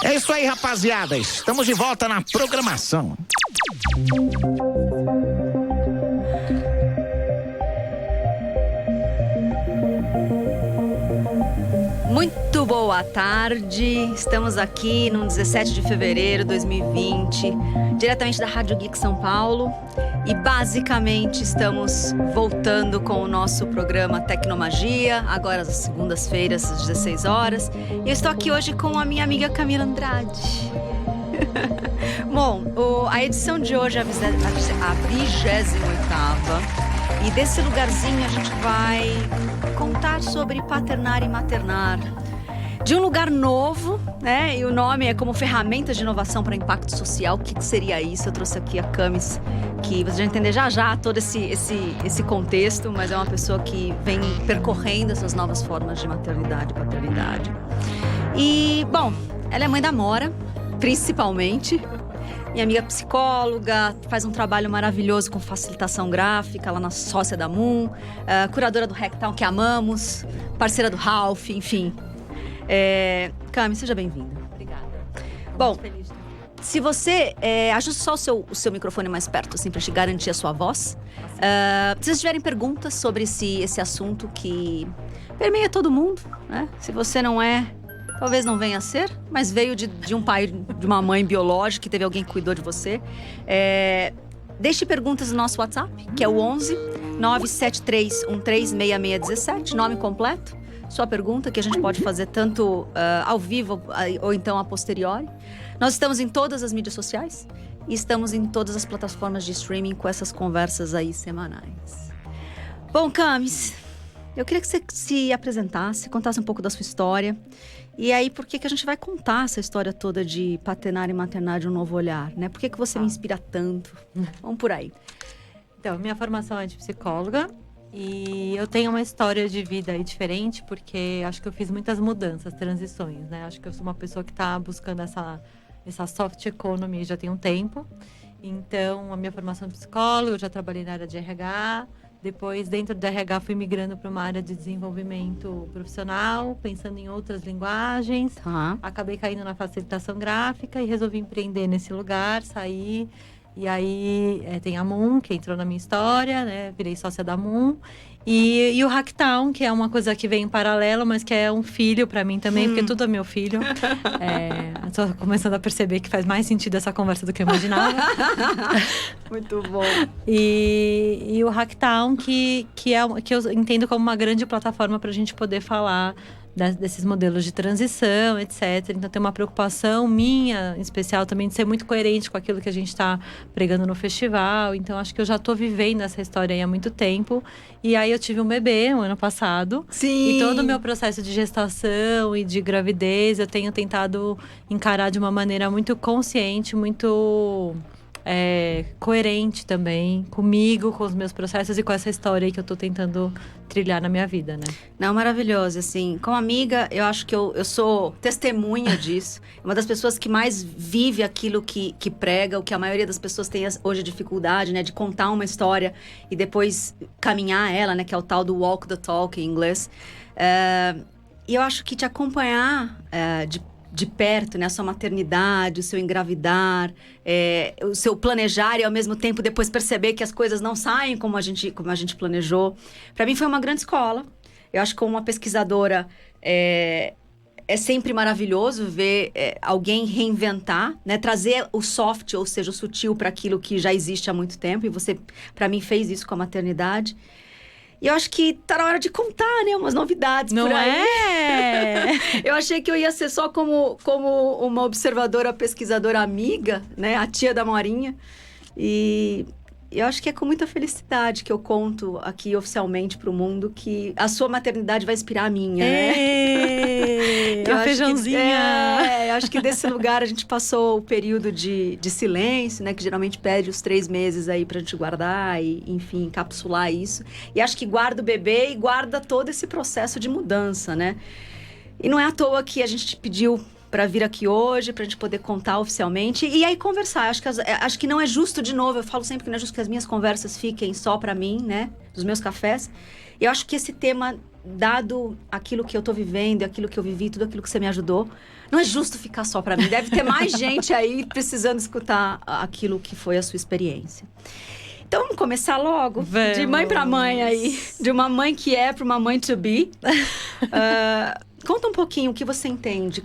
É isso aí, rapaziada. Estamos de volta na programação. Muito boa tarde, estamos aqui no 17 de fevereiro de 2020, diretamente da Rádio Geek São Paulo, e basicamente estamos voltando com o nosso programa Tecnomagia, agora às segundas-feiras, às 16 horas, e eu estou aqui hoje com a minha amiga Camila Andrade. Bom, a edição de hoje é a 28ª, e desse lugarzinho a gente vai contar sobre paternar e maternar de um lugar novo, né? E o nome é como ferramentas de inovação para impacto social. O que seria isso? Eu trouxe aqui a Camis, que você vai entender já todo esse contexto, mas é uma pessoa que vem percorrendo essas novas formas de maternidade e paternidade. E, bom, ela é mãe da Mora, principalmente. Minha amiga psicóloga, faz um trabalho maravilhoso com facilitação gráfica lá na sócia da Moon, curadora do Hacktown, que amamos, parceira do Ralph, enfim. Cami, seja bem-vinda. Obrigada. Bom, se você ajuste só o seu microfone mais perto, assim, para te garantir a sua voz. Se vocês tiverem perguntas sobre esse assunto que permeia todo mundo, né? Se você não é, talvez não venha a ser, mas veio de um pai, de uma mãe biológica, que teve alguém que cuidou de você. Deixe perguntas no nosso WhatsApp, que é o 11 973136617, nome completo, sua pergunta, que a gente pode fazer tanto ao vivo ou então a posteriori. Nós estamos em todas as mídias sociais e estamos em todas as plataformas de streaming com essas conversas aí semanais. Bom, Camis, eu queria que você se apresentasse, contasse um pouco da sua história. E aí, por que a gente vai contar essa história toda de paternar e maternar de um novo olhar, né? Por que você me inspira tanto? Vamos por aí. Então, minha formação é de psicóloga e eu tenho uma história de vida aí diferente, porque acho que eu fiz muitas mudanças, transições, né? Acho que eu sou uma pessoa que está buscando essa soft economy já tem um tempo. Então, a minha formação é psicóloga, eu já trabalhei na área de RH. Depois, dentro do RH, fui migrando para uma área de desenvolvimento profissional, pensando em outras linguagens. Acabei caindo na facilitação gráfica e resolvi empreender nesse lugar, sair. E aí, tem a Moon, que entrou na minha história, né? Virei sócia da Moon. E o Hacktown, que é uma coisa que vem em paralelo, mas que é um filho para mim também, porque tudo é meu filho. Estou começando a perceber que faz mais sentido essa conversa do que eu imaginava. Muito bom. E o Hacktown, que eu entendo como uma grande plataforma para a gente poder falar desses modelos de transição, etc. Então, tem uma preocupação minha, em especial, também de ser muito coerente com aquilo que a gente está pregando no festival. Então, acho que eu já estou vivendo essa história aí há muito tempo. E aí, eu tive um bebê no ano passado. Sim! E todo o meu processo de gestação e de gravidez, eu tenho tentado encarar de uma maneira muito consciente, muito coerente também comigo, com os meus processos e com essa história aí que eu tô tentando trilhar na minha vida, né? Não, maravilhoso, assim, como amiga, eu acho que eu sou testemunha disso, uma das pessoas que mais vive aquilo que prega, o que a maioria das pessoas tem hoje dificuldade, né, de contar uma história e depois caminhar ela, né, que é o tal do walk the talk em inglês, e eu acho que te acompanhar de perto, né? A sua maternidade, o seu engravidar, o seu planejar e ao mesmo tempo depois perceber que as coisas não saem como a gente planejou. Para mim foi uma grande escola. Eu acho que como uma pesquisadora é sempre maravilhoso ver alguém reinventar, né? Trazer o soft, ou seja, o sutil para aquilo que já existe há muito tempo. E você, para mim, fez isso com a maternidade. E eu acho que tá na hora de contar, né? Umas novidades por aí. Não é? Eu achei que eu ia ser só como uma observadora, pesquisadora amiga, né? A tia da Morinha. E eu acho que é com muita felicidade que eu conto aqui oficialmente pro mundo que a sua maternidade vai inspirar a minha, né? A feijãozinha! Eu acho que desse lugar a gente passou o período de silêncio, né? Que geralmente pede os 3 meses aí pra gente guardar e, enfim, encapsular isso. E acho que guarda o bebê e guarda todo esse processo de mudança, né? E não é à toa que a gente te pediu para vir aqui hoje, pra gente poder contar oficialmente e aí conversar. Acho que não é justo, de novo, eu falo sempre que não é justo que as minhas conversas fiquem só pra mim, né? Dos meus cafés. Eu acho que esse tema dado aquilo que eu tô vivendo, aquilo que eu vivi, tudo aquilo que você me ajudou, não é justo ficar só pra mim. Deve ter mais gente aí precisando escutar aquilo que foi a sua experiência. Então, vamos começar logo. Vamos. De mãe pra mãe aí. De uma mãe que é pra uma mãe to be. Conta um pouquinho o que você entende.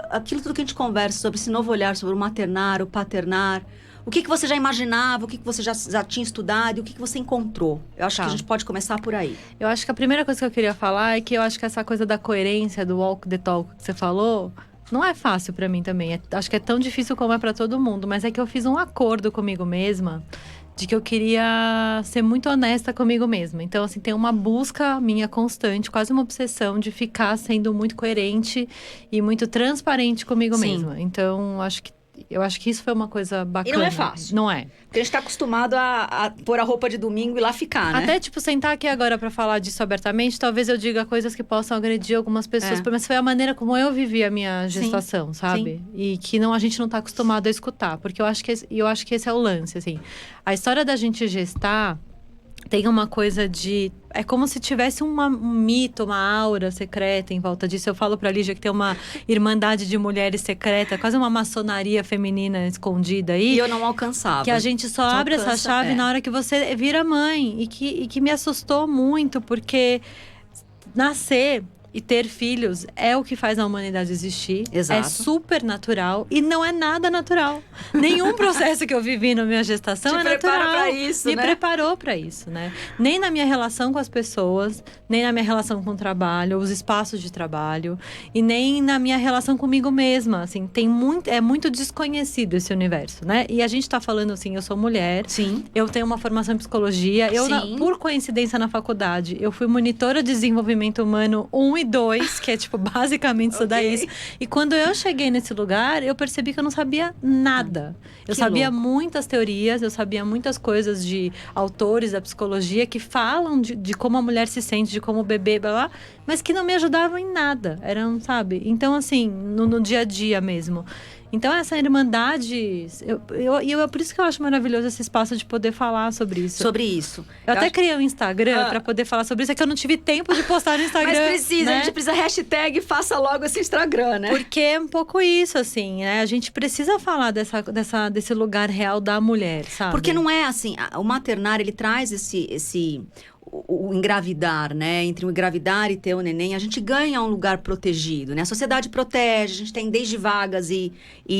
Aquilo tudo que a gente conversa sobre esse novo olhar, sobre o maternar, o paternar. O que você já imaginava, o que você já tinha estudado e o que você encontrou. Eu acho que a gente pode começar por aí. Eu acho que a primeira coisa que eu queria falar é que eu acho que essa coisa da coerência, do walk the talk que você falou, não é fácil pra mim também. Acho que é tão difícil como é pra todo mundo. Mas é que eu fiz um acordo comigo mesma de que eu queria ser muito honesta comigo mesma. Então, assim, tem uma busca minha constante, quase uma obsessão de ficar sendo muito coerente e muito transparente comigo mesma. Então, eu acho que isso foi uma coisa bacana. E não é fácil. Não é. Porque a gente tá acostumado a pôr a roupa de domingo e lá ficar, né? Até, tipo, sentar aqui agora pra falar disso abertamente, talvez eu diga coisas que possam agredir algumas pessoas. Mas foi a maneira como eu vivi a minha gestação, sabe? E que a gente não tá acostumado a escutar. Porque eu acho que esse é o lance, assim. A história da gente gestar tem uma coisa de... É como se tivesse um mito, uma aura secreta em volta disso. Eu falo pra Lígia que tem uma irmandade de mulheres secreta, quase uma maçonaria feminina escondida aí. E eu não alcançava. Que a gente só abre essa chave na hora que você vira mãe. E que me assustou muito, porque nascer e ter filhos é o que faz a humanidade existir. Exato. É super natural e não é nada natural. Nenhum processo que eu vivi na minha gestação é natural. Pra isso, Me né? preparou para isso, né? Nem na minha relação com as pessoas, nem na minha relação com o trabalho, os espaços de trabalho, e nem na minha relação comigo mesma. Assim, é muito desconhecido esse universo, né? E a gente tá falando assim, eu sou mulher. Sim. Eu tenho uma formação em psicologia. Por coincidência, na faculdade, eu fui monitora de desenvolvimento humano 1 e 2, que é tipo basicamente estudar isso. E quando eu cheguei nesse lugar, eu percebi que eu não sabia nada. Eu sabia muitas teorias, eu sabia muitas coisas de autores da psicologia que falam de como a mulher se sente, de como o bebê, blá, blá, mas que não me ajudavam em nada. Eram, sabe? Então, assim, no dia a dia mesmo. Então, essa irmandade... por isso que eu acho maravilhoso esse espaço de poder falar sobre isso. Sobre isso. Eu até criei um Instagram pra poder falar sobre isso. É que eu não tive tempo de postar no Instagram. Mas precisa, né? A gente precisa hashtag faça logo esse Instagram, né? Porque é um pouco isso, assim, né? A gente precisa falar desse lugar real da mulher, sabe? Porque não é assim, o maternar, ele traz o engravidar, né? Entre o engravidar e ter o neném, a gente ganha um lugar protegido, né? A sociedade protege, a gente tem desde vagas e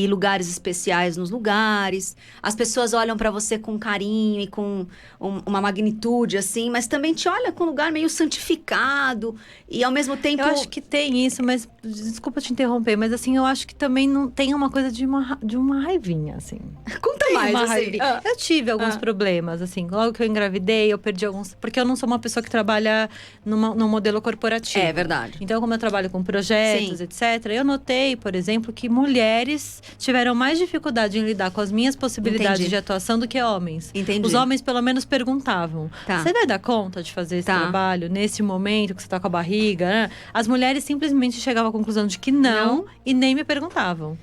lugares especiais nos lugares. As pessoas olham pra você com carinho e com uma magnitude, assim, mas também te olham com um lugar meio santificado e ao mesmo tempo... Eu acho que tem isso, mas desculpa te interromper, mas assim, eu acho que também não tem uma coisa de uma raivinha, assim. Conta mais, assim. Eu tive alguns problemas, assim. Logo que eu engravidei, eu perdi alguns... Porque eu não sou uma pessoa que trabalha num modelo corporativo. É verdade. Então, como eu trabalho com projetos, etc., eu notei, por exemplo, que mulheres tiveram mais dificuldade em lidar com as minhas possibilidades de atuação do que homens. Entendi. Os homens, pelo menos, perguntavam. Tá. Você vai dar conta de fazer esse trabalho nesse momento que você tá com a barriga? Né? As mulheres simplesmente chegavam à conclusão de que não. E nem me perguntavam.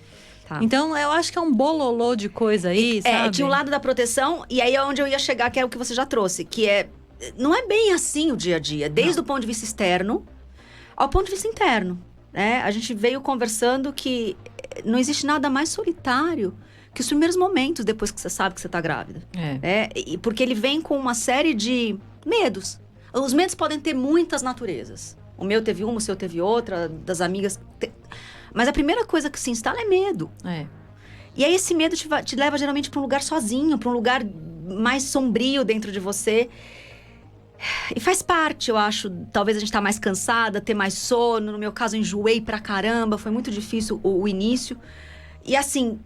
Tá. Então, eu acho que é um bololô de coisa aí, sabe? Tinha o lado da proteção, e aí é onde eu ia chegar, que é o que você já trouxe, que é... Não é bem assim o dia a dia, desde o ponto de vista externo ao ponto de vista interno, né? A gente veio conversando que não existe nada mais solitário que os primeiros momentos depois que você sabe que você está grávida. Porque ele vem com uma série de medos. Os medos podem ter muitas naturezas. O meu teve uma, o seu teve outra, das amigas... Mas a primeira coisa que se instala é medo. E aí esse medo te leva geralmente para um lugar sozinho, para um lugar mais sombrio dentro de você. E faz parte, eu acho, talvez a gente tá mais cansada, ter mais sono. No meu caso, eu enjoei pra caramba, foi muito difícil o início. E assim,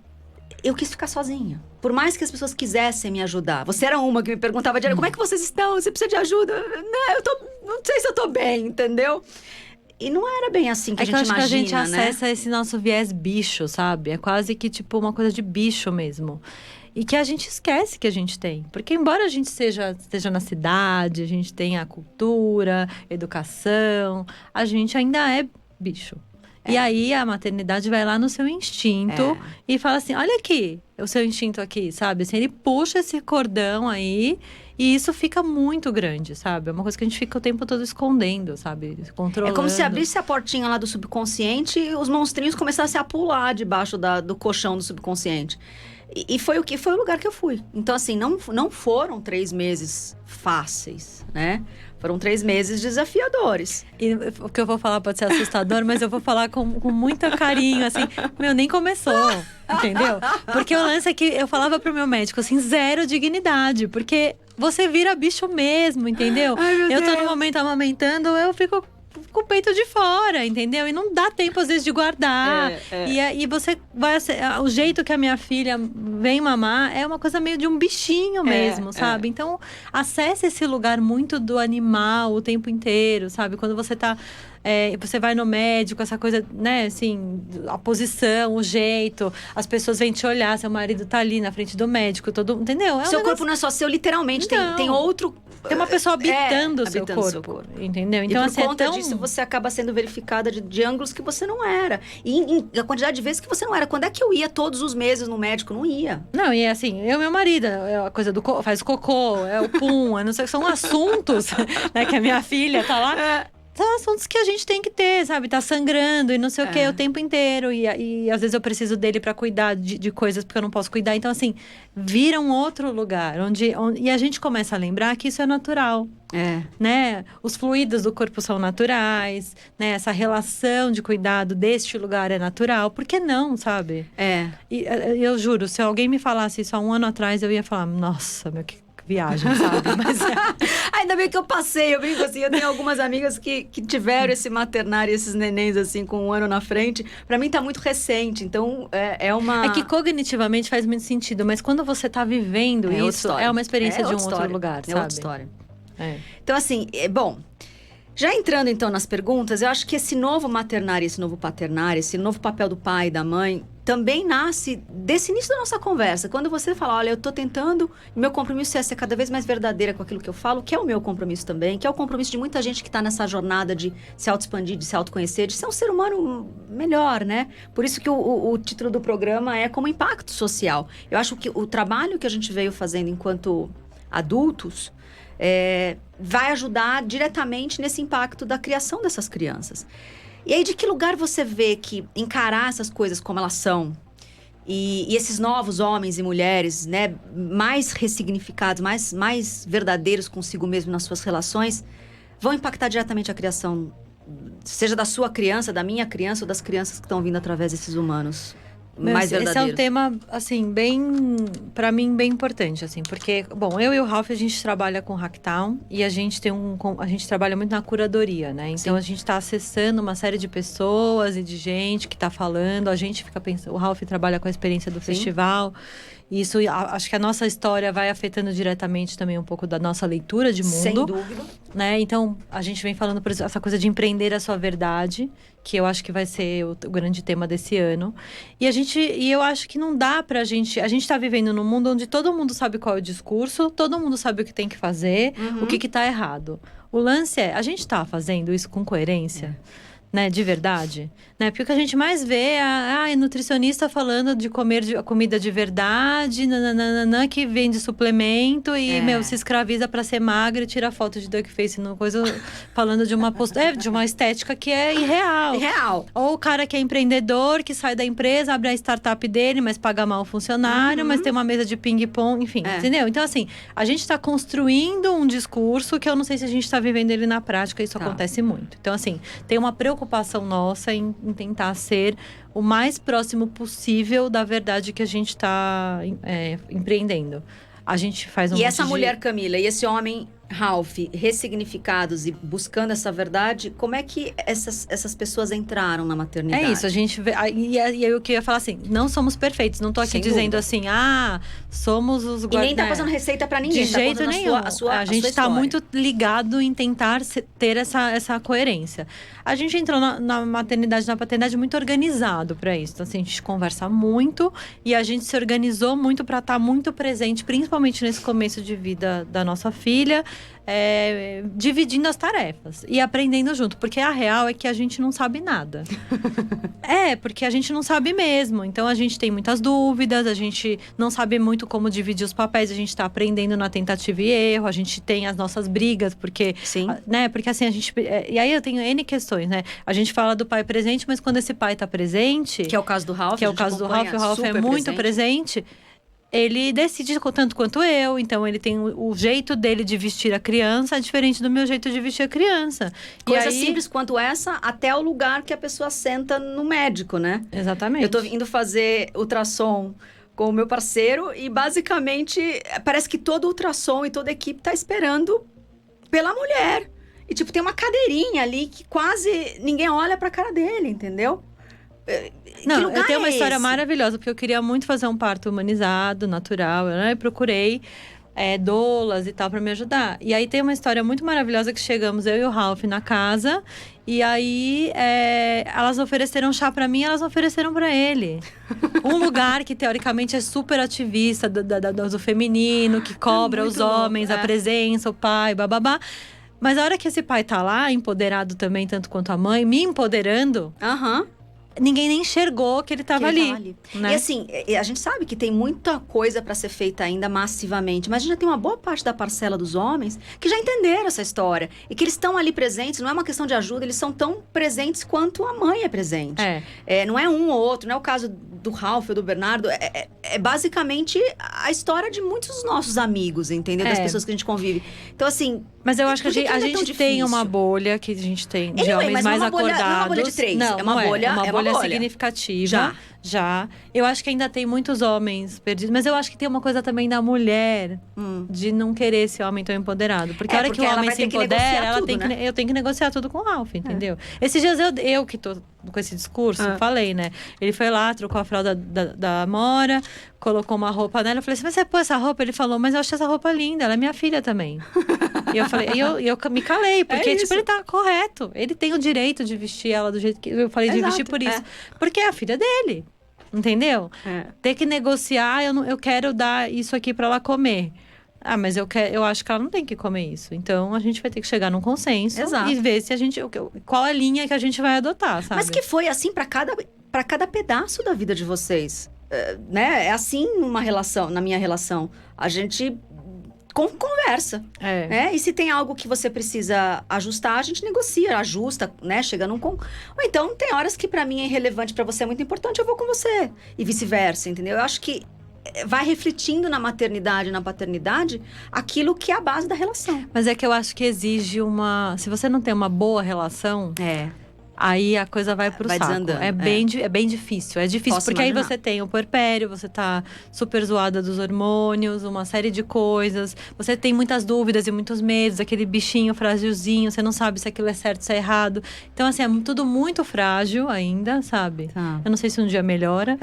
eu quis ficar sozinha. Por mais que as pessoas quisessem me ajudar. Você era uma que me perguntava direto, como é que vocês estão? Você precisa de ajuda? Não sei se eu tô bem, entendeu? E não era bem assim que a gente imagina, né? É que eu acho que a gente acessa esse nosso viés bicho, sabe? É quase que tipo uma coisa de bicho mesmo. E que a gente esquece que a gente tem. Porque embora a gente esteja na cidade, a gente tenha a cultura, educação, a gente ainda é bicho. E aí a maternidade vai lá no seu instinto e fala assim, olha aqui, o seu instinto aqui, sabe? Assim, ele puxa esse cordão aí e isso fica muito grande, sabe? É uma coisa que a gente fica o tempo todo escondendo, sabe? Controlando. É como se abrisse a portinha lá do subconsciente e os monstrinhos começassem a pular debaixo do colchão do subconsciente. E foi o lugar que eu fui. Então, assim, não foram 3 meses fáceis, né? Foram 3 meses desafiadores. E o que eu vou falar pode ser assustador, mas eu vou falar com muito carinho, assim. Nem começou, entendeu? Porque o lance é que eu falava pro meu médico, assim, 0 dignidade. Porque você vira bicho mesmo, entendeu? Ai, meu eu tô Deus. no momento amamentando, eu fico com o peito de fora, entendeu? E não dá tempo, às vezes, de guardar. E aí você vai... O jeito que a minha filha vem mamar é uma coisa meio de um bichinho mesmo, sabe? Então, acesse esse lugar muito do animal o tempo inteiro, sabe? Quando você tá... você vai no médico, essa coisa, né, assim, a posição, o jeito, as pessoas vêm te olhar, seu marido tá ali na frente do médico, entendeu? Seu corpo não é só seu, literalmente, tem outro... Tem uma pessoa habitando o seu habitando corpo, seu entendeu? Então, Então, e por conta é tão... disso, você acaba sendo verificada de ângulos que você não era. E a quantidade de vezes que você não era. Quando é que eu ia todos os meses no médico? Não ia. Não, e assim, eu e meu marido, é a coisa do faz cocô, é o pum, não sei, são assuntos, né, que a minha filha tá lá. São assuntos que a gente tem que ter, sabe? Tá sangrando e não sei o que o tempo inteiro. E às vezes eu preciso dele pra cuidar de coisas porque eu não posso cuidar. Então, assim, vira um outro lugar onde e a gente começa a lembrar que isso é natural. Né? Os fluidos do corpo são naturais, né? Essa relação de cuidado deste lugar é natural. Por que não, sabe? E eu juro, se alguém me falasse isso há 1 ano atrás, eu ia falar, nossa, meu, que viagem, sabe? Mas ainda bem que eu passei, eu brinco assim, eu tenho algumas amigas que tiveram esse maternário, esses nenéns assim, com 1 ano na frente. Pra mim tá muito recente, então é uma... É que cognitivamente faz muito sentido, mas quando você tá vivendo isso, é uma experiência de um outro lugar, sabe? É outra história. Então assim, bom... Já entrando então nas perguntas, eu acho que esse novo maternário, esse novo paternário, esse novo papel do pai e da mãe, também nasce desse início da nossa conversa. Quando você fala, olha, eu tô tentando, meu compromisso é ser cada vez mais verdadeira com aquilo que eu falo, que é o meu compromisso também, que é o compromisso de muita gente que tá nessa jornada de se autoexpandir, de se autoconhecer, de ser um ser humano melhor, né? Por isso que o título do programa é como impacto social. Eu acho que o trabalho que a gente veio fazendo enquanto adultos... vai ajudar diretamente nesse impacto da criação dessas crianças. E aí, de que lugar você vê que encarar essas coisas como elas são e esses novos homens e mulheres, né, mais ressignificados, mais verdadeiros consigo mesmo nas suas relações, vão impactar diretamente a criação, seja da sua criança, da minha criança ou das crianças que estão vindo através desses humanos? Mais verdadeiros. Esse é um tema, assim, pra mim, bem importante, assim. Porque, bom, eu e o Ralph, a gente trabalha com Hacktown e a gente trabalha muito na curadoria, né? Então, a gente tá acessando uma série de pessoas e de gente que tá falando. A gente fica pensando... O Ralph trabalha com a experiência do festival. E isso, acho que a nossa história vai afetando diretamente também um pouco da nossa leitura de mundo. Sem dúvida. Né? Então, a gente vem falando, por exemplo, essa coisa de empreender a sua verdade, que eu acho que vai ser o grande tema desse ano. E eu acho que não dá pra gente... A gente tá vivendo num mundo onde todo mundo sabe qual é o discurso, todo mundo sabe o que tem que fazer, o que tá errado. O lance é, a gente tá fazendo isso com coerência? Né, de verdade, né? Porque o que a gente mais vê é nutricionista falando de comer comida de verdade, nananana, que vende suplemento e, se escraviza pra ser magra e tira foto de duckface no coisa, falando de uma de uma estética que é irreal. Irreal. Ou o cara que é empreendedor, que sai da empresa, abre a startup dele, mas paga mal o funcionário, mas tem uma mesa de ping-pong, enfim, entendeu? Então, assim, a gente tá construindo um discurso que eu não sei se a gente tá vivendo ele na prática, isso acontece muito. Então, assim, tem uma preocupação nossa em tentar ser o mais próximo possível da verdade que a gente está empreendendo. A gente faz E essa mulher, Camila, e esse homem, Ralph, ressignificados e buscando essa verdade, como é que essas pessoas entraram na maternidade? É isso, a gente vê... E aí eu queria falar assim, não somos perfeitos. Não tô aqui dizendo assim, somos os... E nem tá passando receita pra ninguém. De jeito nenhum. A gente tá muito ligado em tentar ter essa coerência. A gente entrou na maternidade, na paternidade muito organizado pra isso. Então, assim, a gente conversa muito e a gente se organizou muito pra estar muito presente, principalmente nesse começo de vida da nossa filha. dividindo as tarefas e aprendendo junto. Porque a real é que a gente não sabe nada. Porque a gente não sabe mesmo. Então, a gente tem muitas dúvidas, a gente não sabe muito como dividir os papéis, a gente tá aprendendo na tentativa e erro, a gente tem as nossas brigas, porque… Sim. Né? Porque assim, a gente… E aí eu tenho N questões, né? A gente fala do pai presente, mas quando esse pai tá presente… Que é o caso do Ralph. Que é o caso do Ralph. O Ralph é muito presente. Ele decide tanto quanto eu, então ele tem o jeito dele de vestir a criança é diferente do meu jeito de vestir a criança. Coisa simples quanto essa, até o lugar que a pessoa senta no médico, né? Exatamente. Eu tô indo fazer ultrassom com o meu parceiro e basicamente parece que todo ultrassom e toda a equipe tá esperando pela mulher. E tipo, tem uma cadeirinha ali que quase ninguém olha pra cara dele, entendeu? Não, eu tenho uma história maravilhosa, porque eu queria muito fazer um parto humanizado, natural. Eu procurei doulas e tal pra me ajudar. E aí tem uma história muito maravilhosa que chegamos, eu e o Ralph, na casa. E aí elas ofereceram chá pra mim, elas ofereceram pra ele. Um lugar que teoricamente é super ativista do feminino, que cobra os homens, a presença, o pai, bababá. Mas a hora que esse pai tá lá, empoderado também, tanto quanto a mãe, me empoderando… Ninguém nem enxergou que ele tava ali. Né? E assim, a gente sabe que tem muita coisa para ser feita ainda massivamente, mas a gente já tem uma boa parte da parcela dos homens que já entenderam essa história. E que eles estão ali presentes, não é uma questão de ajuda, eles são tão presentes quanto a mãe é presente. Não é um ou outro, não é o caso do Ralph ou do Bernardo, é basicamente a história de muitos dos nossos amigos, entendeu? Das pessoas que a gente convive. Então assim… Mas eu acho que a gente tem uma bolha que a gente tem de homens mais acordados. Não é uma bolha de 3, é uma bolha significativa. Já. Eu acho que ainda tem muitos homens perdidos. Mas eu acho que tem uma coisa também da mulher de não querer esse homem tão empoderado. Porque a hora que o homem se empodera, eu tenho que negociar tudo com o Ralph, entendeu? Esses dias eu que tô com esse discurso, falei, né? Ele foi lá, trocou a fralda da Amora, colocou uma roupa nela. Eu falei assim, mas você pôs essa roupa? Ele falou, mas eu achei essa roupa linda, ela é minha filha também. E eu falei, eu me calei, porque ele tá correto. Ele tem o direito de vestir ela do jeito que eu falei, de vestir por isso. Porque é a filha dele. Entendeu? Ter que negociar, eu quero dar isso aqui pra ela comer. Mas eu acho que ela não tem que comer isso. Então, a gente vai ter que chegar num consenso e ver se qual a linha que a gente vai adotar, sabe? Mas que foi assim pra cada pedaço da vida de vocês. Né? É assim numa relação, na minha relação. A gente conversa. Né? E se tem algo que você precisa ajustar, a gente negocia, ajusta, né? Chega num… Ou então, tem horas que pra mim é irrelevante, pra você é muito importante, eu vou com você. E vice-versa, entendeu? Eu acho que vai refletindo na maternidade e na paternidade aquilo que é a base da relação. Mas é que eu acho que exige se você não tem uma boa relação… Aí a coisa vai pro saco. Desandando. É bem difícil. É difícil, porque aí você tem o puerpério, você tá super zoada dos hormônios, uma série de coisas. Você tem muitas dúvidas e muitos medos, aquele bichinho frágilzinho, você não sabe se aquilo é certo, se é errado. Então, assim, é tudo muito frágil ainda, sabe? Eu não sei se um dia melhora.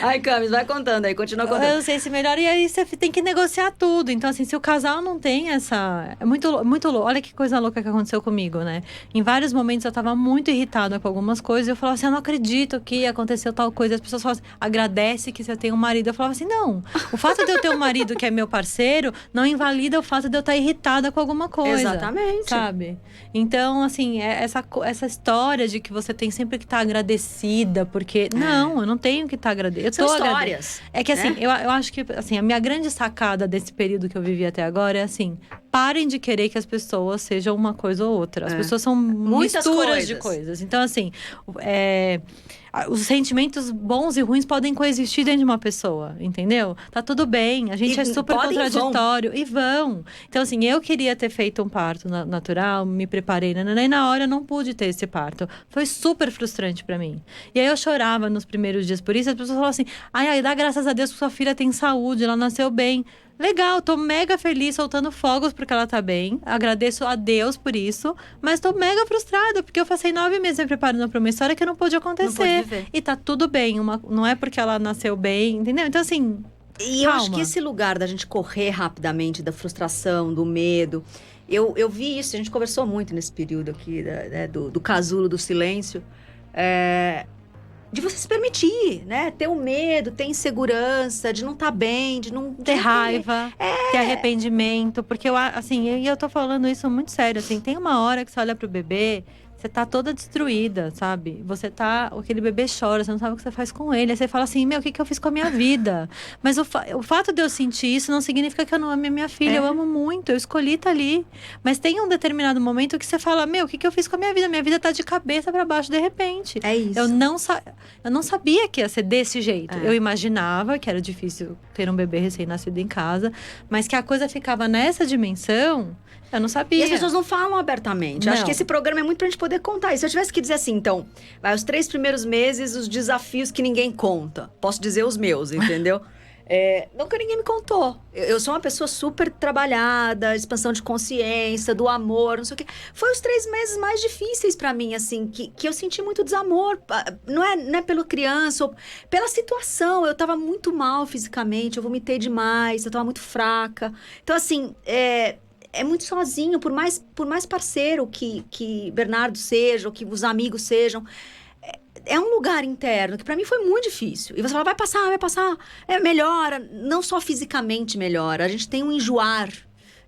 Ai, Camis, vai contando aí, continua contando. Eu não sei se melhora, e aí você tem que negociar tudo. Então, assim, se o casal não tem essa… É muito louco. Olha que coisa louca que aconteceu comigo, né? Em vários momentos eu tava muito irritada com algumas coisas. Eu falava assim, eu não acredito que aconteceu tal coisa. As pessoas falavam assim, agradece que você tem um marido. Eu falava assim, não. O fato de eu ter um marido que é meu parceiro não invalida o fato de eu estar irritada com alguma coisa. Exatamente. Sabe? Então, assim, essa história de que você tem sempre que estar agradecida, porque… Não, eu não tenho que estar agradecida. São histórias. É que assim, eu acho que assim, a minha grande sacada desse período que eu vivi até agora é assim… Parem de querer que as pessoas sejam uma coisa ou outra. As pessoas são muitas misturas de coisas. Então, assim, os sentimentos bons e ruins podem coexistir dentro de uma pessoa, entendeu? Tá tudo bem, a gente é super contraditório. E vão. Então, assim, eu queria ter feito um parto natural, me preparei, e na hora eu não pude ter esse parto. Foi super frustrante pra mim. E aí eu chorava nos primeiros dias por isso. As pessoas falavam assim, ai, dá graças a Deus que sua filha tem saúde, ela nasceu bem. Legal, tô mega feliz, soltando fogos porque ela tá bem. Agradeço a Deus por isso. Mas tô mega frustrada, porque eu passei 9 meses me preparando pra uma história que não pôde acontecer. Não pôde e tá tudo bem, não é porque ela nasceu bem, entendeu? Então, assim, E eu acho que esse lugar da gente correr rapidamente, da frustração, do medo… Eu vi isso, a gente conversou muito nesse período aqui, do casulo do silêncio. de você se permitir, né? Ter o medo, ter insegurança, de não estar bem, de não... Ter raiva, ter arrependimento. Porque eu tô falando isso muito sério, assim. Tem uma hora que você olha pro bebê, você tá toda destruída, sabe? Aquele bebê chora, você não sabe o que você faz com ele. Aí você fala assim, o que eu fiz com a minha vida? Mas o fato de eu sentir isso não significa que eu não ame a minha filha. Eu amo muito, eu escolhi estar ali. Mas tem um determinado momento que você fala, o que eu fiz com a minha vida? Minha vida tá de cabeça pra baixo de repente. É isso. Eu não sabia que ia ser desse jeito. Eu imaginava que era difícil ter um bebê recém-nascido em casa. Mas que a coisa ficava nessa dimensão... Eu não sabia. E as pessoas não falam abertamente. Eu acho que esse programa é muito pra gente poder contar. E se eu tivesse que dizer assim, então, os 3 primeiros meses, os desafios que ninguém conta. Posso dizer os meus, entendeu? Nunca ninguém me contou. Eu sou uma pessoa super trabalhada, expansão de consciência, do amor, não sei o quê. Foi os 3 meses mais difíceis pra mim, assim, que eu senti muito desamor. Não é pela criança, ou pela situação. Eu tava muito mal fisicamente, eu vomitei demais, eu tava muito fraca. Então, assim, é muito sozinho, por mais parceiro que Bernardo seja, ou que os amigos sejam. É um lugar interno que pra mim foi muito difícil. E você fala, vai passar, melhora. Não só fisicamente melhora, a gente tem um enjoar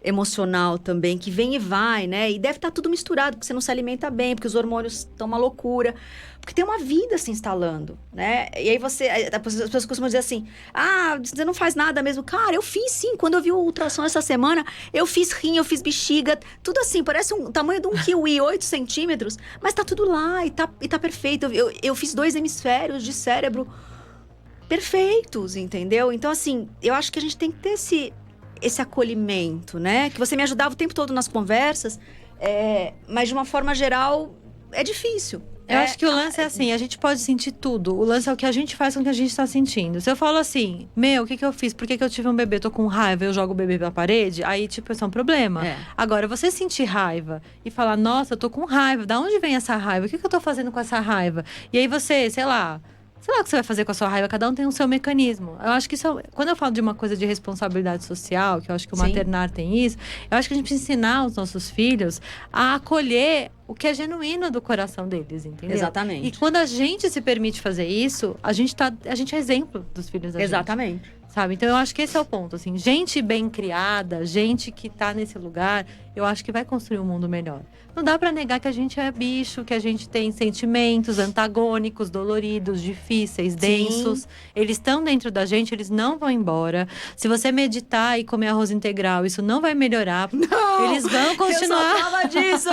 emocional também, que vem e vai, né? E deve estar tudo misturado, porque você não se alimenta bem, porque os hormônios estão uma loucura. Porque tem uma vida se instalando, né? E aí as pessoas costumam dizer assim, você não faz nada mesmo. Cara, eu fiz sim. Quando eu vi o ultrassom essa semana, eu fiz rim, eu fiz bexiga, tudo assim, parece o tamanho de um kiwi, 8 centímetros, mas tá tudo lá e tá perfeito. Eu fiz 2 hemisférios de cérebro perfeitos, entendeu? Então, assim, eu acho que a gente tem que ter esse acolhimento, né? Que você me ajudava o tempo todo nas conversas, mas de uma forma geral, é difícil. Eu acho que o lance é assim, a gente pode sentir tudo. O lance é o que a gente faz com o que a gente tá sentindo. Se eu falo assim, o que eu fiz? Por que eu tive um bebê? Tô com raiva, eu jogo o bebê pra parede? Aí, isso é um problema. Agora, você sentir raiva e falar, nossa, eu tô com raiva. Da onde vem essa raiva? O que eu tô fazendo com essa raiva? E aí você, sei lá o que você vai fazer com a sua raiva, cada um tem o seu mecanismo. Eu acho que quando eu falo de uma coisa de responsabilidade social, que eu acho que o maternar tem isso, eu acho que a gente precisa ensinar os nossos filhos a acolher o que é genuíno do coração deles, entendeu? Exatamente. E quando a gente se permite fazer isso, a gente é exemplo dos filhos da gente. Exatamente. Sabe? Então eu acho que esse é o ponto, assim, gente bem criada, gente que tá nesse lugar, eu acho que vai construir um mundo melhor. Não dá pra negar que a gente é bicho, que a gente tem sentimentos antagônicos, doloridos, difíceis, densos. Eles estão dentro da gente, eles não vão embora. Se você meditar e comer arroz integral, isso não vai melhorar. Não, eles vão continuar. Eu só falo disso.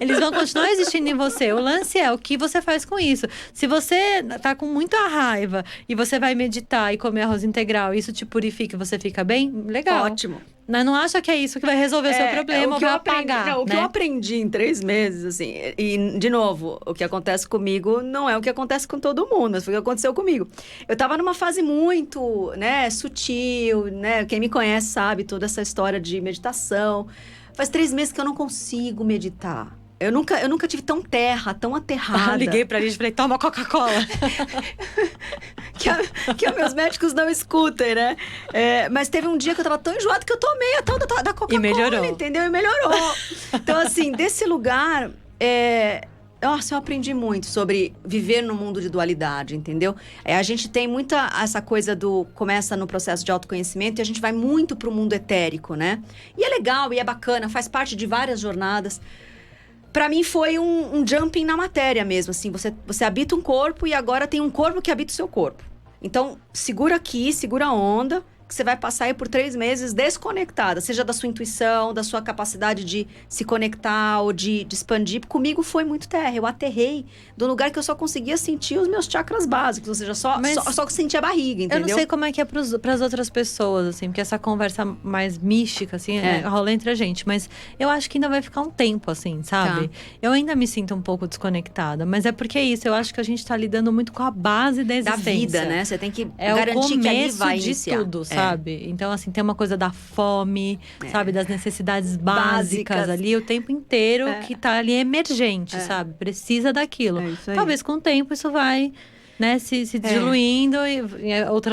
Eles vão continuar existindo em você. O lance é o que você faz com isso. Se você tá com muita raiva e você vai meditar e comer arroz integral, isso te purifica e você fica bem, legal. Ótimo. Mas não acha que é isso que vai resolver o seu problema ou vai apagar, o que eu aprendi em 3 meses, assim, e de novo, o que acontece comigo não é o que acontece com todo mundo, mas foi o que aconteceu comigo. Eu tava numa fase muito, sutil, quem me conhece sabe toda essa história de meditação. Faz 3 meses que eu não consigo meditar. Eu nunca tive tão tão aterrada. Liguei pra eles e falei, toma Coca-Cola. que meus médicos não escutem, né? Mas teve um dia que eu tava tão enjoada que eu tomei a tal da Coca-Cola. E melhorou. Entendeu? E melhorou. Então, assim, desse lugar... Nossa, eu aprendi muito sobre viver no mundo de dualidade, entendeu? A gente tem muita essa coisa começa no processo de autoconhecimento e a gente vai muito pro mundo etérico, né? E é legal, e é bacana, faz parte de várias jornadas. Pra mim foi um jumping na matéria mesmo, assim. Você habita um corpo e agora tem um corpo que habita o seu corpo. Então, segura aqui, segura a onda, que você vai passar aí por 3 meses desconectada. Seja da sua intuição, da sua capacidade de se conectar ou de expandir. Comigo foi muito terra. Eu aterrei do lugar que eu só conseguia sentir os meus chakras básicos. Ou seja, só sentia a barriga, entendeu? Eu não sei como é que é pras outras pessoas, assim. Porque essa conversa mais mística, assim, rola entre a gente. Mas eu acho que ainda vai ficar um tempo, assim, sabe? Tá. Eu ainda me sinto um pouco desconectada. Mas é porque é isso. Eu acho que a gente tá lidando muito com a base da existência. Da vida, né? Você tem que garantir garantir que ali vai de iniciar. tudo, sabe? Então, assim, tem uma coisa da fome, sabe? Das necessidades básicas ali o tempo inteiro, que tá ali emergente, sabe? Precisa daquilo. Talvez com o tempo isso vai, se diluindo e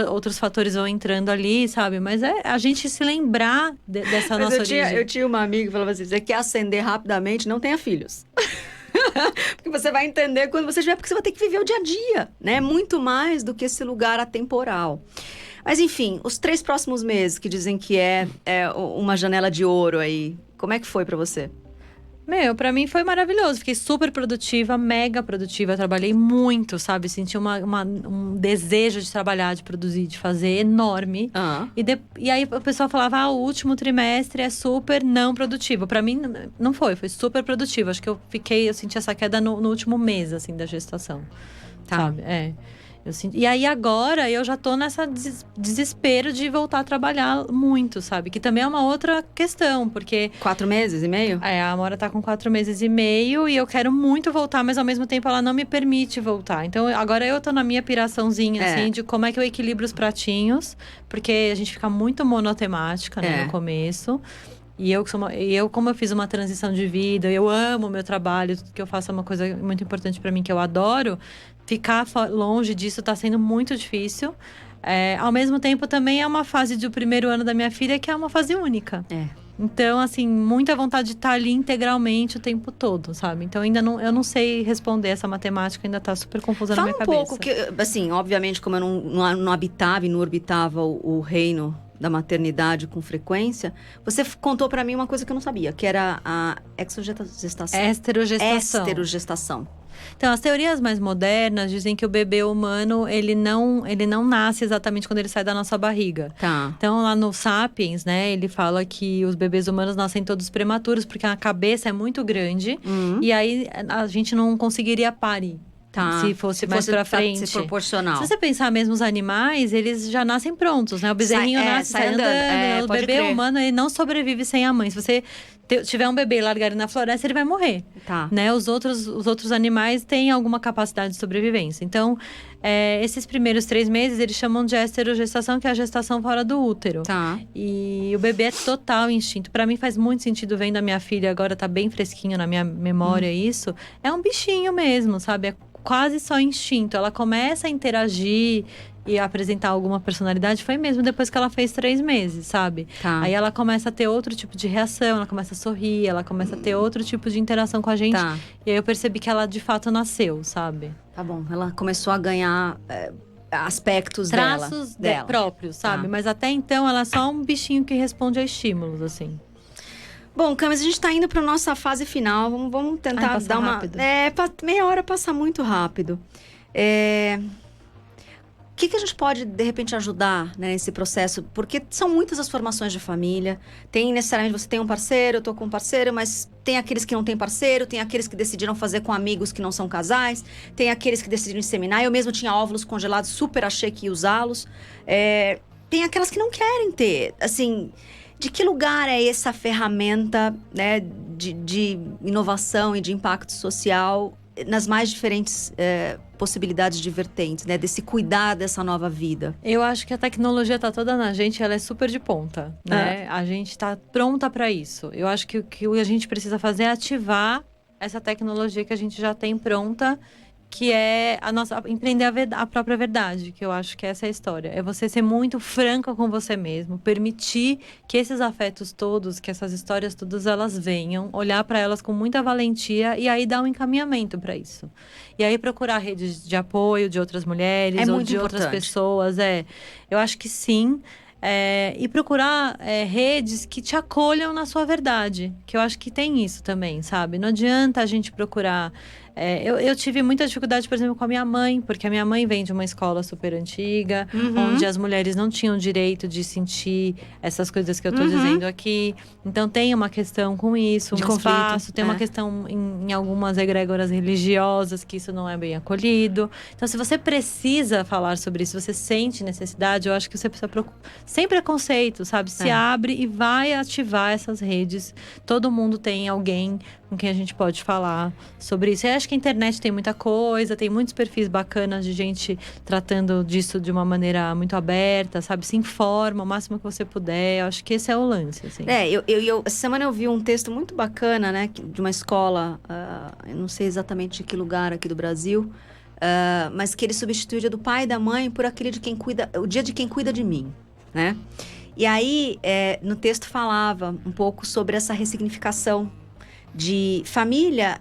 outros fatores vão entrando ali, sabe? Mas é a gente se lembrar dessa nossa origem. Eu tinha uma amiga que falava assim, você quer ascender rapidamente, não tenha filhos. Porque você vai entender quando você estiver, porque você vai ter que viver o dia a dia, né? Muito mais do que esse lugar atemporal. Mas enfim, os 3 próximos meses que dizem que é uma janela de ouro aí, como é que foi pra você? Pra mim foi maravilhoso. Fiquei super produtiva, mega produtiva. Trabalhei muito, sabe? Senti um desejo de trabalhar, de produzir, de fazer enorme. E aí o pessoal falava, o último trimestre é super não produtivo. Pra mim, não foi super produtivo. Acho que eu senti essa queda no último mês, assim, da gestação. Tá. Sabe? E aí agora eu já tô nessa desespero de voltar a trabalhar muito, sabe? Que também é uma outra questão, porque… 4 meses e meio? A Amora tá com 4 meses e meio e eu quero muito voltar, mas ao mesmo tempo ela não me permite voltar. Então agora eu tô na minha piraçãozinha, assim, de como é que eu equilibro os pratinhos, porque a gente fica muito monotemática, né, no começo. E como eu fiz uma transição de vida, eu amo o meu trabalho, tudo que eu faço é uma coisa muito importante pra mim, que eu adoro. Ficar longe disso tá sendo muito difícil. Ao mesmo tempo, também é uma fase do primeiro ano da minha filha, que é uma fase única. Então, assim, muita vontade de estar ali integralmente o tempo todo, sabe? Então, eu não sei responder essa matemática, ainda tá super confusa na minha cabeça. Fala um pouco, que, assim, obviamente, como eu não habitava e não orbitava o reino da maternidade com frequência, você contou pra mim uma coisa que eu não sabia, que era a exogestação. Esterogestação. Então, as teorias mais modernas dizem que o bebê humano, ele não nasce exatamente quando ele sai da nossa barriga. Tá. Então, lá no Sapiens, né, ele fala que os bebês humanos nascem todos prematuros, porque a cabeça é muito grande. E aí, a gente não conseguiria parir. Tá. Se fosse mais pra frente. Se proporcional. Se você pensar mesmo, os animais, eles já nascem prontos, né? O bezerrinho sai andando. O bebê humano, ele não sobrevive sem a mãe. Se você tiver um bebê e largar ele na floresta, ele vai morrer. Tá. Né? Os outros animais têm alguma capacidade de sobrevivência. Então, esses primeiros 3 meses, eles chamam de esterogestação, que é a gestação fora do útero. Tá. E o bebê é total instinto. Pra mim, faz muito sentido, vendo a minha filha agora, tá bem fresquinho na minha memória isso. É um bichinho mesmo, sabe? É quase só instinto. Ela começa a interagir e apresentar alguma personalidade, foi mesmo depois que ela fez 3 meses, sabe? Tá. Aí ela começa a ter outro tipo de reação, ela começa a sorrir, ela começa a ter outro tipo de interação com a gente. Tá. E aí eu percebi que ela de fato nasceu, sabe? Tá bom, ela começou a ganhar aspectos traços dela. próprios, sabe? Tá. Mas até então ela é só um bichinho que responde a estímulos, assim. Bom, Camis, a gente tá indo pra nossa fase final. Vamos tentar dar uma… rápido. Meia hora passa muito rápido. O que a gente pode, de repente, ajudar, né, nesse processo? Porque são muitas as formações de família. Tem, necessariamente, você tem um parceiro, eu tô com um parceiro, mas tem aqueles que não têm parceiro, tem aqueles que decidiram fazer com amigos que não são casais, tem aqueles que decidiram inseminar. Eu mesmo tinha óvulos congelados, super achei que ia usá-los. Tem aquelas que não querem ter, assim… De que lugar é essa ferramenta, né, de inovação e de impacto social nas mais diferentes possibilidades de vertentes, né? Desse cuidar dessa nova vida? Eu acho que a tecnologia tá toda na gente, ela é super de ponta, né? A gente tá pronta para isso. Eu acho que o que a gente precisa fazer é ativar essa tecnologia que a gente já tem pronta, que é empreender a própria verdade, que eu acho que essa é a história. É você ser muito franca com você mesmo, permitir que esses afetos todos, que essas histórias todas, elas venham, olhar para elas com muita valentia e aí dar um encaminhamento para isso. E aí procurar redes de apoio de outras mulheres ou de outras pessoas. Eu acho que sim. E procurar redes que te acolham na sua verdade, que eu acho que tem isso também, sabe? Não adianta a gente procurar… eu tive muita dificuldade, por exemplo, com a minha mãe, porque a minha mãe vem de uma escola super antiga, onde as mulheres não tinham direito de sentir essas coisas que eu tô dizendo aqui. Então tem uma questão com isso, de um conflito, espaço, tem uma questão em algumas egrégoras religiosas, que isso não é bem acolhido. Então, se você precisa falar sobre isso, você sente necessidade, eu acho que você precisa sem preconceito, sabe? Se abre e vai ativar essas redes. Todo mundo tem alguém com quem a gente pode falar sobre isso. Eu acho que a internet tem muita coisa, tem muitos perfis bacanas de gente tratando disso de uma maneira muito aberta, sabe? Se informa o máximo que você puder. Eu acho que esse é o lance, assim. Essa semana eu vi um texto muito bacana, né? De uma escola, eu não sei exatamente de que lugar aqui do Brasil, mas que ele substitui o dia do pai e da mãe por aquele de quem cuida, o dia de quem cuida de mim, né? E aí, no texto falava um pouco sobre essa ressignificação de família.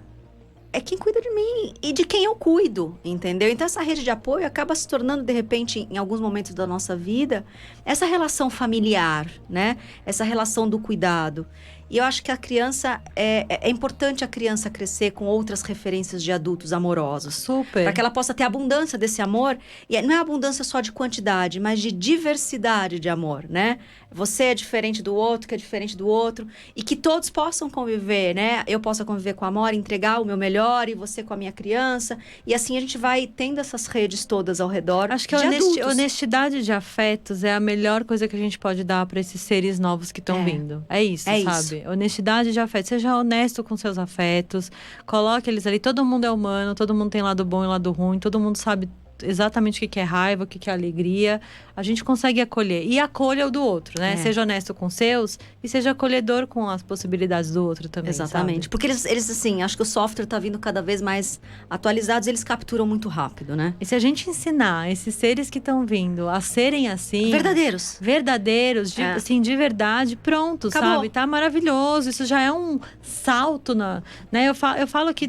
é quem cuida de mim e de quem eu cuido, entendeu? Então essa rede de apoio acaba se tornando, de repente, em alguns momentos da nossa vida, essa relação familiar, né? Essa relação do cuidado. E eu acho que a criança, é importante a criança crescer com outras referências de adultos amorosos. Super. Para que ela possa ter abundância desse amor. E não é abundância só de quantidade, mas de diversidade de amor, né? Você é diferente do outro, que é diferente do outro. E que todos possam conviver, né? Eu possa conviver com a Amora, entregar o meu melhor, e você com a minha criança. E assim a gente vai tendo essas redes todas ao redor. Acho que a honestidade de afetos é a melhor coisa que a gente pode dar para esses seres novos que estão vindo. É isso, sabe? Honestidade de afetos. Seja honesto com seus afetos. Coloque eles ali. Todo mundo é humano, todo mundo tem lado bom e lado ruim. Todo mundo sabe exatamente o que é raiva, o que é alegria. A gente consegue acolher. E acolha o do outro, né? Seja honesto com os seus e seja acolhedor com as possibilidades do outro também. Exatamente. Sabe? Porque eles, assim, acho que o software tá vindo cada vez mais atualizados, eles capturam muito rápido, né? E se a gente ensinar esses seres que estão vindo a serem assim... Verdadeiros, assim, de verdade, pronto, acabou. Sabe? Tá maravilhoso. Isso já é um salto né? Eu falo que,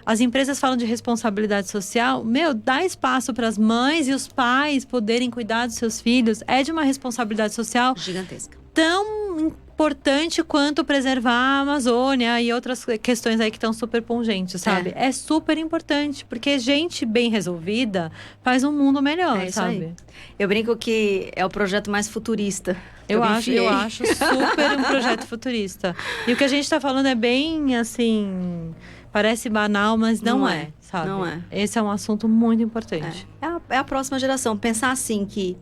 as empresas falam de responsabilidade social. Dá espaço para as mães e os pais poderem cuidar dos seus filhos. É de uma responsabilidade social gigantesca. Tão importante quanto preservar a Amazônia e outras questões aí que estão super pungentes, sabe? É super importante, porque gente bem resolvida faz um mundo melhor, sabe? Aí. Eu brinco que é o projeto mais futurista. Eu acho super um projeto futurista. E o que a gente tá falando é bem, assim... Parece banal, mas não é, sabe? Não é. Esse é um assunto muito importante. É a próxima geração. Pensar assim que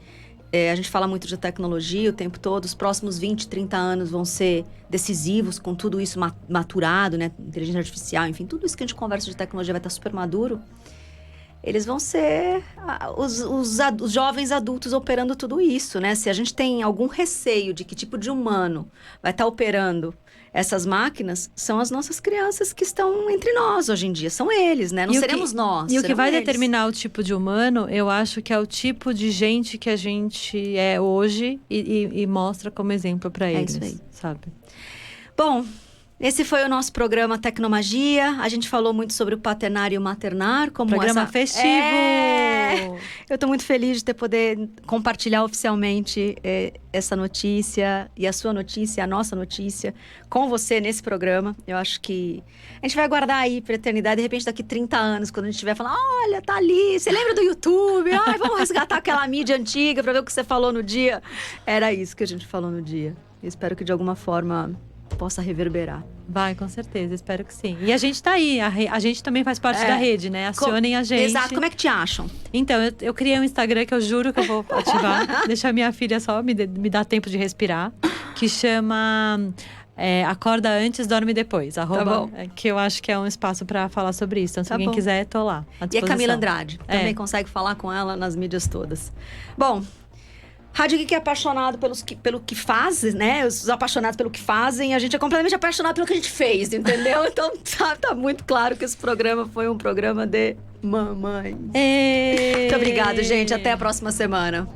a gente fala muito de tecnologia o tempo todo, os próximos 20, 30 anos vão ser decisivos com tudo isso maturado, né? Inteligência artificial, enfim, tudo isso que a gente conversa de tecnologia vai estar super maduro. Eles vão ser os jovens adultos operando tudo isso, né? Se a gente tem algum receio de que tipo de humano vai estar operando essas máquinas, são as nossas crianças que estão entre nós hoje em dia. São eles, né? Não seremos nós. E o que vai eles. Determinar o tipo de humano, eu acho que é o tipo de gente que a gente é hoje e mostra como exemplo para eles, isso aí. Sabe? Bom... Esse foi o nosso programa Tecnomagia. A gente falou muito sobre o paternar e o maternar. Como programa festivo! Eu estou muito feliz de poder compartilhar oficialmente essa notícia e a sua notícia, a nossa notícia, com você nesse programa. Eu acho que a gente vai guardar aí para a eternidade. De repente, daqui 30 anos, quando a gente estiver falando, olha, tá ali, você lembra do YouTube? Ai, vamos resgatar aquela mídia antiga para ver o que você falou no dia. Era isso que a gente falou no dia. Eu espero que de alguma forma... possa reverberar. Vai, com certeza, espero que sim. E a gente tá aí, a gente também faz parte da rede, né? Acionem a gente. Exato, como é que te acham? Então, eu criei um Instagram que eu juro que eu vou ativar. Deixar minha filha só me dar tempo de respirar. Que chama... acorda antes, dorme depois. @ que eu acho que é um espaço pra falar sobre isso. Então, se alguém quiser, tô lá. E a Camila Andrade. Também consegue falar com ela nas mídias todas. Bom... Rádio Geek é apaixonado pelo que faz, né? Os apaixonados pelo que fazem. A gente é completamente apaixonado pelo que a gente fez, entendeu? Então, tá muito claro que esse programa foi um programa de mamãe. Muito obrigada, gente. Até a próxima semana.